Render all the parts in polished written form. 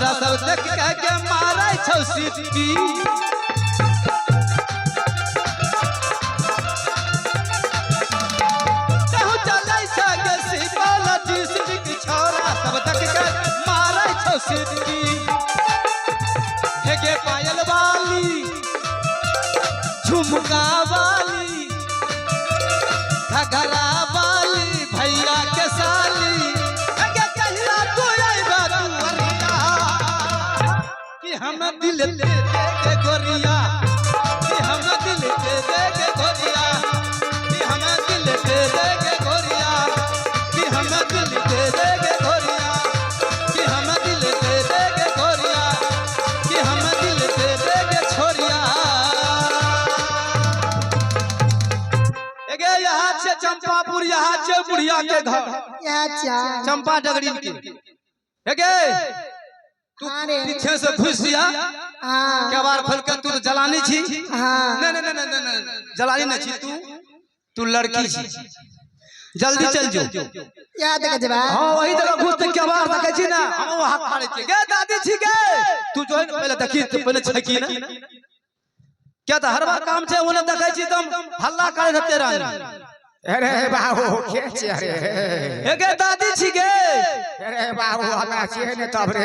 छौरा सब देख के मारै छौ सिटी कहूँ चलै सके सिपल डिस्ट्रिक्ट छौरा सब देख के मारै छौ सिटी हे गे पायल वाली झुमका वाली घघरा वाली भैया के साली हम दिल दे के गोरिया कि हम दिल दे के गोरिया कि हम दिल दे के गोरिया कि हम दिल दे के गोरिया कि हम दिल दे के गोरिया कि हम दिल दे के छोरिया एगे यहाँ से चंपापुर यहाँ से बुढ़िया के घर चंपा डगरी के एगे तू पीछे से घुस जा क्या बार खोल के तू तो जलानी छी नहीं नहीं नहीं नहीं जलानी नहीं छी तू लड़की छी जल्दी चल जो याद कर जवा हां वही जगह घुस के क्या बार देखे छी ना हम वहां खड़े छी गे दादी छी गे तू जो है पहले देखी तो पहले छकी ना क्या तो हर बार काम से ओने देखे छी तुम हल्ला करे रहते रानी अरे बाबू के छी हे गे दादी छी गे अरे बाबू हमरा छिए ने तब रे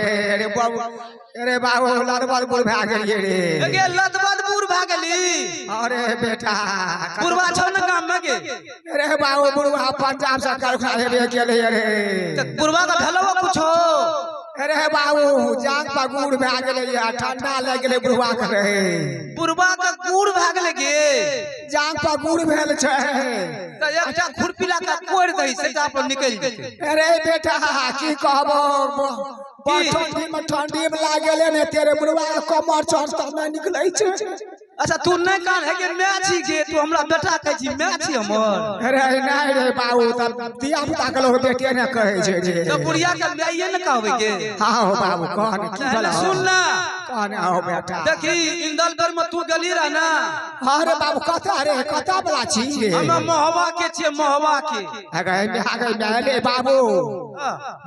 अरे बाबू लदबदपुर भाग गेलिए रे हे गे लदबदपुर भाग गेली अरे बेटा बुढ़वा छौ न काम में गे अरे बाबू बुढ़वा पंजाब सरकार खाए रे गेले रे त बुढ़वा का भेलो कुछो अरे बाबू जान पर गुड़ भाग गेले ठंडा लग गेले बुढ़वा के रे बुढ़वा का गुड़ भाग गेले गे जान पर गुड़ भेल छै त एकटा खुरपीला का कोड़ दई से पर निकल जेते अरे बेटा की कहबो ठंडी में लाग गेले ने तेरे बुढ़वा कमर चढ़ता नहीं निकलै छै अच्छा तू नहीं कान है के मैं छी गे तू हमरा बेटा कहै छी मैं छी हमर अरे नहीं रे बाबू तब दिया पुता के लोग बेटे ने कहै छै रे तो बुढ़िया के मैये न कहबै के हां हो बाबू कहन की भला सुन ना कहन आओ बेटा देखी इंदलगर में तू गली रह ना अरे बाबू कथा वाला छी रे हम मोहवा के छी मोहवा के आगे ले बाबू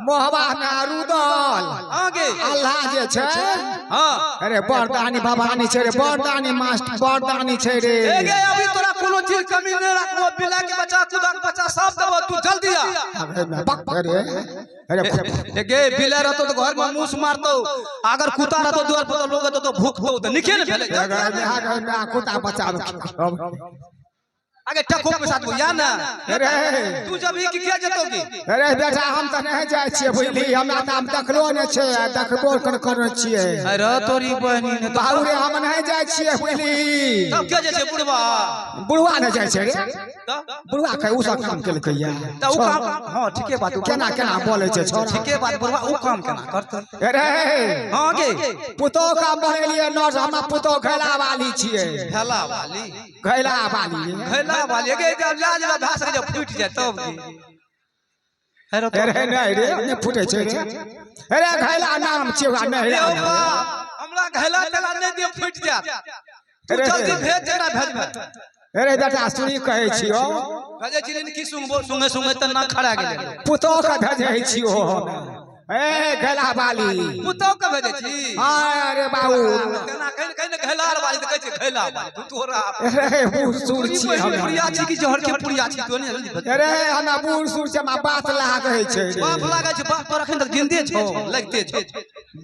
मोहवा में रुदल आगे अल्लाह जे छै हां अरे बरदानी भवानी छै रे बरदानी मास्टर बरदानी छै रे एगे अभी तोरा कोनो चीज कमी नहीं रखबो बिला के बच्चा खुदा के बच्चा सब देबो तू जल्दी आ अरे एगे बिला रहतो तो घर में मूस मारतो अगर कुत्ता रहतो द्वार पर लोग तो भूखतो तो निके न भेले कुत्ता बच्चा आगे टको के साथ या ना अरे तू जब ही किया जतोगी अरे बेटा हम त नहीं जाय छियै बुझली हमरा त हम देखलो ने छै देखबो करने छियै अरे तोरी बहनी ने बाबू रे हम नहीं जाय छियै बुझली तब के जे छै बुढ़वा नहीं जाय छै रे बुढ़वा के उ सब काम केलकै या त उ काम हां ठीके बात केना बोले छै छोरा ठीके बात बुढ़वा उ काम केना करतै अरे हां गे पुतो काम बनेलिए न हम पुतो घैला वाली छियै घैला वाली घैला वाली गे जब लाज भास के जब फूट जाए तब अरे नहीं रे ने फूटे छै रे अरे घैला नाम छै नहीं रे हमरा घैला तेला नहीं दे फूट जात तू जल्दी भेज जरा भेज अरे बेटा सुनी कहै छियो भेजे छी की सुंगे सुंगे त ना खड़ा गेले पुतो के भेजै छियो ए घैला वाली पुतो के भेजे छी अरे बाबू केना कहीं घैलार वाली त कहै छै घैला वाली तू तोरा अरे बूढ़ सूर छी हम पुरिया छी कि जहर के पुरिया छी तो नहीं अरे हम बूढ़ सूर से हम बात लागै छै बाप लागै छै बाप तोरा अखन तक जिंदे छौ लगते छौ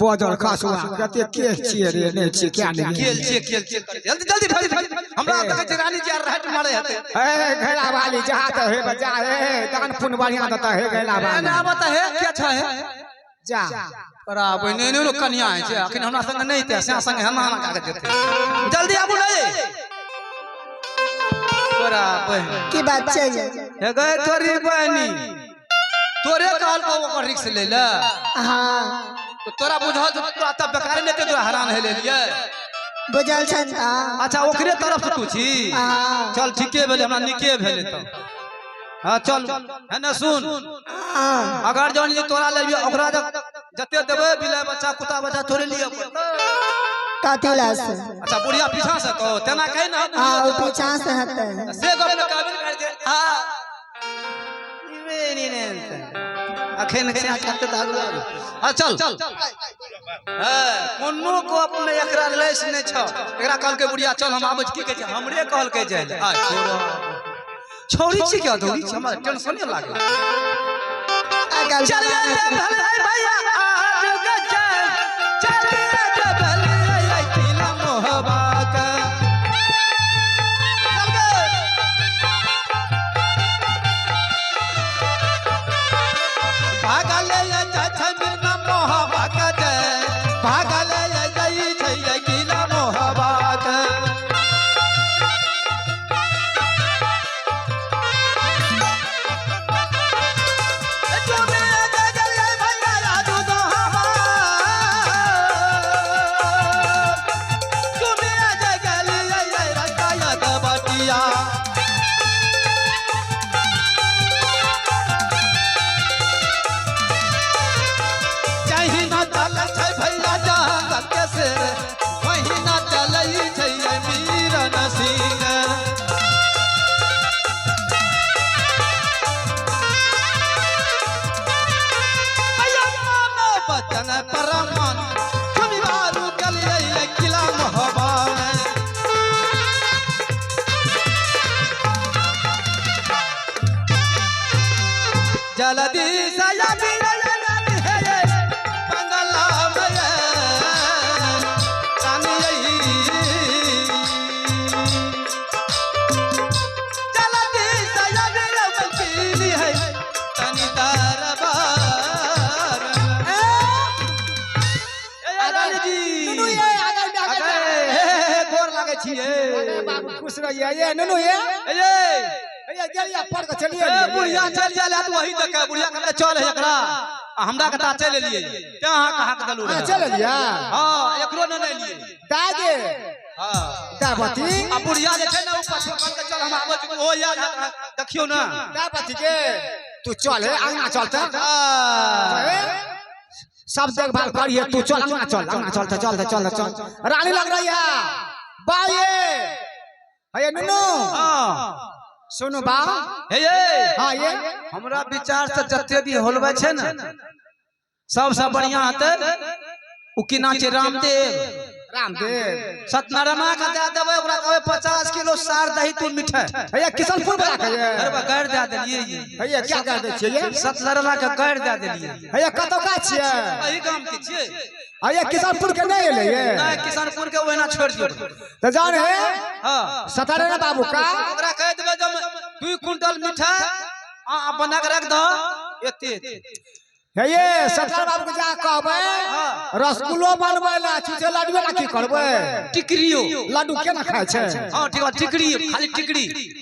बोजर खासुआ कते केस छियै रे नहीं छियै क्या नहीं केल छियै जल्दी जल्दी भेज हमरा देखै छै रानी जी राहट मारे हेते ए घैला वाली जहां त हे बजा हे दान पुन बढ़िया देता हे घैला वाली ना बता हे क्या छ है जा तोरा बहने ने कन्या है छै अखन हमरा संग नहीं ते से संग हम कागज देते जल्दी आबू नहीं तोरा बहन की बात छै हे गए तोरी बहनी तोरे कहल को ओकर रिक्स ले ले हां तो तोरा बुझल तोरा तब बेकार नहीं ते तोरा हैरान हे ले लिए बुझल छन अच्छा ओकरे तरफ से तू छी चल ठीके भेले हमरा निके भेले त हां चल है ना सुन अगर जौन जे तोरा ले ओकरा जते देबे बिलाय बच्चा कुत्ता बच्चा तोरे लिए काथिला से अच्छा बुढ़िया पीछा से तो तेना कहि ना हां वो पीछा से हते से गप न काबिल कर दे हां इवे नी ने अखन से आके दारू चल कोनो को अपने एकरा लेस नहीं छ एकरा कहल के बुढ़िया चल हम आबै की कह छै हमरे कहल के जाय आ छोरी छी क्या धोरी हमरा टेंशन नहीं लागे चल भले भैया आज गजल चल भले किला मोहबा का भागले छै बिना मोहबा का भागले जई छै किला मोहबा का जल्दी सया बंगला में जल्दी सया बंगली है तनी दरबार जी गोर लागे छिए बाबू खुश रहिए ये नुनू ये जल्दी पढ़ के चलिए बुढ़िया चल जाले तो वही तक बुढ़िया कहले चल एकरा हमरा कता चल लिए ते अहाँ कहा के दलू चल लिया हां एकरो न नहीं लिए दागे हां दापति आ बुढ़िया जे छै न ऊ पछो कर के चल हम आबै ओ याद देखियो ना दापति के तू चल है अंगना चलता सब देखभाल करिए तू चल अंगना चल रानी लग रही है बाये है नुनू हां सुनो बा हे ये हां ये हमरा विचार से जते भी होलबे छै न सबसे बढ़िया हते उ की नाम छै रामदेव सत्यनारायण का दे देबे ओकरा कहबे 50 किलो सार दही तू मिठाई भैया किशनपुर वाला के अरे बा गाड़ दे देलिए भैया क्या कर दे छिए सत्यनारायण का गाड़ दे देलिए भैया कतो का छिए एही गांव के छिए भैया किशनपुर के नहीं ले ये नहीं किशनपुर के ओहिना छोड़ दियो तो जान है हां सत्यनारायण बाबू का ओकरा कह देबे जब 2 क्विंटल मिठाई आ बना के रख दो एते हे ये सत्यनारायण बाबू के जा कहबे रसगुल्लो बनबै ला छुछे लड्डू ला की करबै टिकरियो लड्डू केना खाय छै हां ठीक बा टिकरी खाली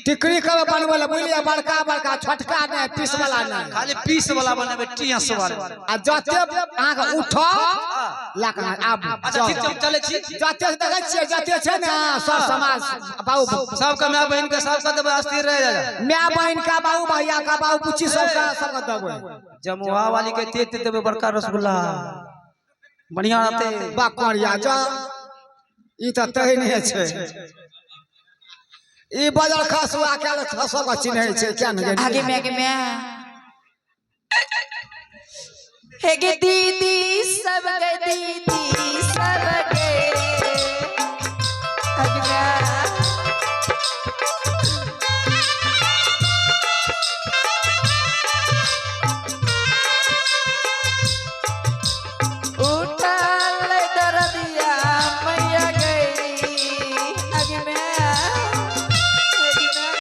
टिकरी के बनबै ला बुलिया बड़का छोटका नै पीस वाला नै खाली पीस वाला बनाबे टियस वाला आ जते अहाँ के उठो लाक आब अच्छा ठीक छै चले छी जते देखै छियै जते छै ने सब समाज बाबू सब के माय बहन के सब देबे अस्थिर रह जाए माय बहन का बाबू भैया का बाबू पुची सब के देबे जमुआ वाली के तेत देबे बड़का रसगुल्ला बढ़िया रहते बाकरिया जा ई त तहे नहीं छै ई बाजार खसुआ के खसो के चिन्है छै क्या न आगे में हे गे दीदी सब गे दीदी सब गे